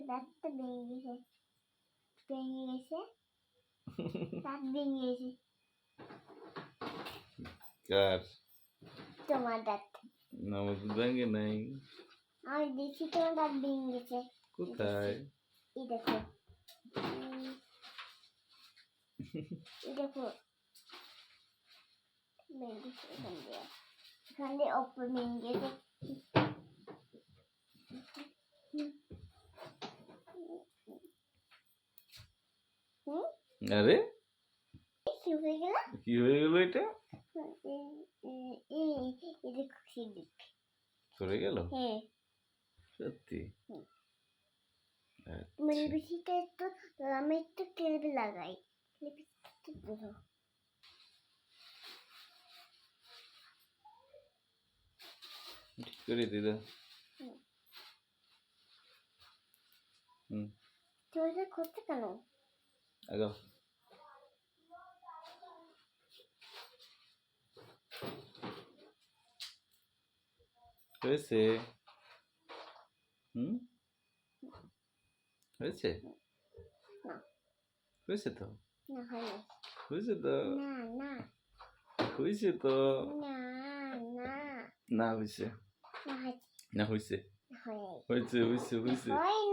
দাঁতটা ভেঙে গেছে দাঁত ভেঙে গেছে কার? তোমার দাঁত না, আমার তো ভাঙে নাই। আমি দেখছি তোমার দাঁত ভেঙে গেছে কোথায়? এই দেখো এই দেখো ভেঙে গেছে এখান দিয়ে ওপর ভেঙে গেছে আরে কি হয়ে গেল কি হয়ে গেল এটা? এই দেখো সেদিক সরে গেল? হ্যাঁ সত্যি? মানে বেশিটা একটু আমি একটু ক্লিপ লাগাই ক্লিপ ধরো ঠিক করে দিদা। হুম, তুমি এটা করতে কেন আগাও। হয়েছে? হুম, হয়েছে? না হয়েছে তো? না হয়নি হয়েছে তো? না না হয়েছে তো? না না না হয়েছে? না না হয়েছে? হয়নি হয়েছে হয়েছে হয়েছে। হয়নি